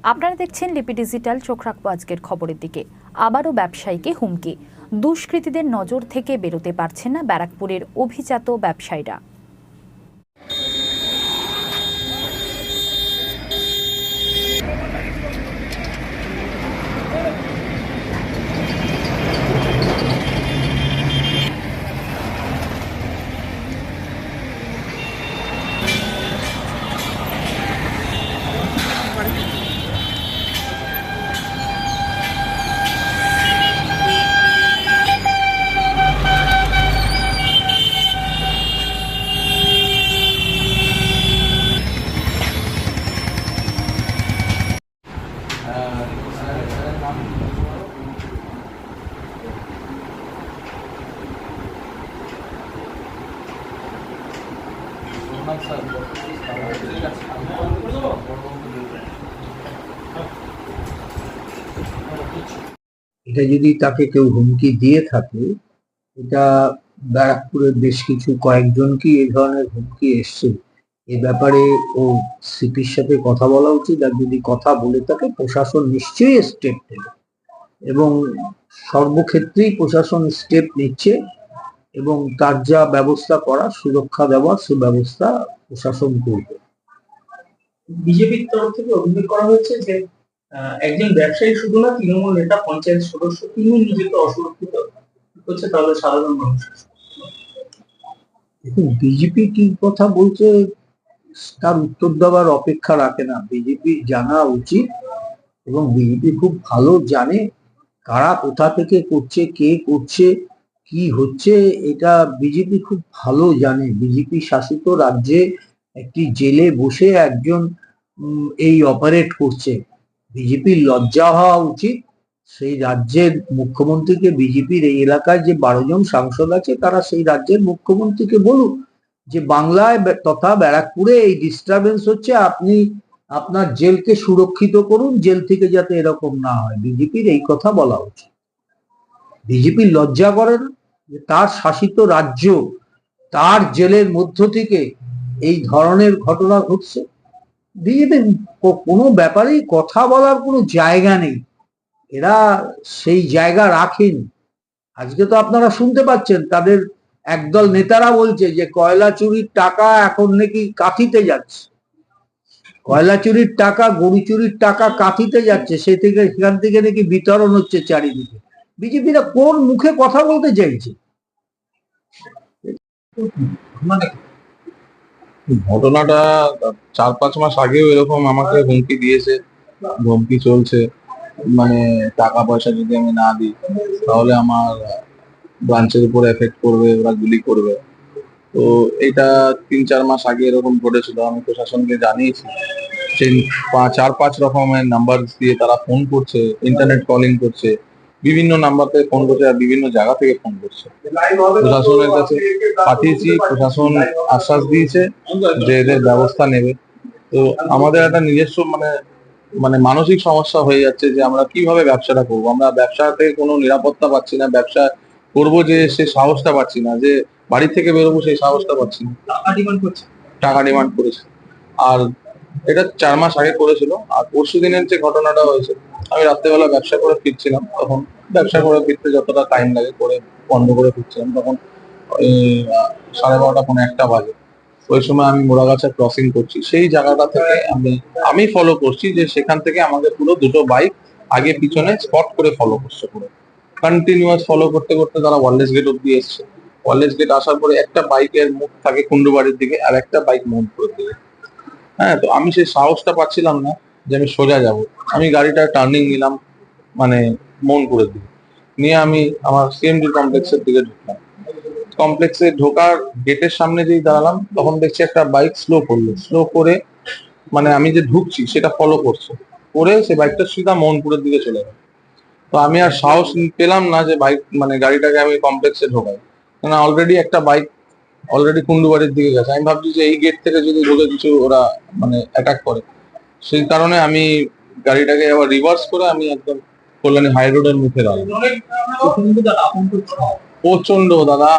আপনারা দেখছেন লিপি ডিজিটাল। চোখ রাখবো আজকের খবরের দিকে। আবারও ব্যবসায়ীকে হুমকি। দুষ্কৃতীদের নজর থেকে বেরোতে পারছেন না ব্যারাকপুরের অভিজাত ব্যবসায়ীরা। এটা যদি তাকে কেউ হুমকি দিয়ে থাকে, এটা ব্যারাকপুরের বেশ কয়েকজনকে এই ধরনের হুমকি এসছে। এ ব্যাপারে ও সিপির সাথে কথা বলা উচিত, আর যদি কথা বলে থাকে প্রশাসন নিশ্চয়ই স্টেপ নেবে এবং সর্বক্ষেত্রেই প্রশাসন স্টেপ নিচ্ছে এবং তার যা ব্যবস্থা করা, সুরক্ষা দেওয়া, সে ব্যবস্থা প্রশাসন করবে। বিজেপির তরফ থেকে অভিযোগ করা হয়েছে যে একজন ব্যবসায়ী শুধু না, তৃণমূল নেতা, পঞ্চায়েত সদস্য, তিনি নিজেকে অসুরক্ষিত হচ্ছে, তাহলে সাধারণ মানুষ। দেখুন, বিজেপি কি কথা বলছে তার উত্তর দেওয়ার অপেক্ষা রাখে না। বিজেপি জানা উচিত এবং বিজেপি খুব ভালো জানে কারা কোথা থেকে করছে, কে করছে, কি হচ্ছে। এটা বিজেপি খুব ভালো জানে। বিজেপি শাসিত রাজ্যে একটি জেলে বসে একজন এই অপারেট করছে। বিজেপির লজ্জা হওয়া উচিত। সেই রাজ্যের মুখ্যমন্ত্রীকে, বিজেপির এই এলাকায় যে 12 জন সাংসদ আছে, তারা সেই রাজ্যের মুখ্যমন্ত্রীকে বলুক যে বাংলায় তথা ব্যারাকপুরে এই ডিস্টারবেন্স হচ্ছে, আপনি আপনার জেলকে সুরক্ষিত করুন, জেল থেকে যাতে এরকম না হয়। বিজেপির এই কথা বলা উচিত। বিজেপির লজ্জা করে না যে তার শাসিত রাজ্য, তার জেলের মধ্য থেকে এই ধরনের ঘটনা ঘটছে? বিজেপির কোনো ব্যাপারেই কথা বলার কোনো জায়গা নেই, এরা সেই জায়গা রাখেনি। আজকে তো আপনারা শুনতে পাচ্ছেন তাদের একদল নেতারা বলছে যে কয়লা চুরির টাকা এখন নাকি কাঁথিতে যাচ্ছে, কয়লা চুরির টাকা, গরু চুরির টাকা কাঁথিতে যাচ্ছে, সেখান থেকে নাকি বিতরণ হচ্ছে চারিদিকে। বিজেপিরা কোন মুখে কথা বলতে চাইছে? মানে ঘটনাটা 4-5 মাস আগেও এরকম আমাকে হুমকি দিয়েছে, হুমকি চলছে। মানে টাকা পয়সা যদি আমি না দিই তাহলে আমার ব্রাঞ্চের উপর এফেক্ট করবে, ওরা গুলি করবে। তো এটা 3-4 মাস আগে এরকম ঘটেছিল। আমি প্রশাসনকে জানিয়েছি। সেই 4-5 রকমের নাম্বার দিয়ে তারা ফোন করছে, ইন্টারনেট কলিং করছে, বিভিন্ন নাম্বার থেকে ফোন করছে আর বিভিন্ন জায়গা থেকে ফোন করছে। প্রশাসনের কাছে পাঠিয়েছি, প্রশাসন আশ্বাস দিয়েছে যে এদের ব্যবস্থা নেবে। তো আমাদের একটা নিজস্ব মানে মানসিক সমস্যা হয়ে যাচ্ছে যে আমরা কিভাবে ব্যবসাটা করবো। আমরা ব্যবসাতে কোনো নিরাপত্তা পাচ্ছি না, ব্যবসা করবো যে সে সাহসটা পাচ্ছি না, যে বাড়ি থেকে বেরোবো সেই সাহসটা পাচ্ছি না। টাকা ডিমান্ড করেছে। আর এটা 4 মাস আগে করেছিল। আর পরশু দিনের যে ঘটনাটা হয়েছে, আমি রাত্রেবেলা ব্যবসা করে ফিরছিলাম, তখন ব্যবসা করে ফিরতে যতটা টাইম লাগে করে বন্ধ করে ফিরছিলাম, তখন ওই 12:30 পৌনে 1টা বাজে। ওই সময় আমি মোড়াগাছা ক্রসিং করছি, সেই জায়গাটা থেকে আমি ফলো করছি যে সেখান থেকে আমাদের পুরো দুটো বাইক আগে পিছনে স্পট করে ফলো করছে, পুরো কন্টিনিউয়াস ফলো করতে করতে তারা ওয়ারলেস গেট অব্দি এসছে। ওয়ারলেস গেট আসার পরে একটা বাইকের মুখ থাকে কুন্ডুবাড়ির দিকে আর একটা বাইক মোহনপুরের দিকে। হ্যাঁ, তো আমি সেই সাহসটা পাচ্ছিলাম না যে আমি সোজা যাব। আমি গাড়িটা টার্নিং নিলাম, মানে মোহনপুরের দিকে নিয়ে আমি আমার সিএমডি কমপ্লেক্সের দিকে ঢুকলাম। কমপ্লেক্সে ঢোকার গেটের সামনে যেই দাঁড়ালাম, তখন দেখছি একটা বাইক স্লো করলো। স্লো করে মানে আমি যে ঢুকছি সেটা ফলো করছে, করে সে বাইকটা সিধা মোহনপুরের দিকে চলে গেল। তো আমি আর সাহস পেলাম না যে বাইক মানে গাড়িটাকে আমি কমপ্লেক্সে ঢোকাই, কারণ অলরেডি একটা বাইক অলরেডি কুন্ডুবাড়ির দিকে গেছে। আমি ভাবছি যে এই গেট থেকে যদি ঢুকে কিছু ওরা মানে অ্যাটাক করে, সেই কারণে আমি গাড়িটাকে আবার রিভার্স করে আমি একদম কল্যাণী হাই রোডের মুখে দাঁড়ালাম। প্রচন্ড দাদা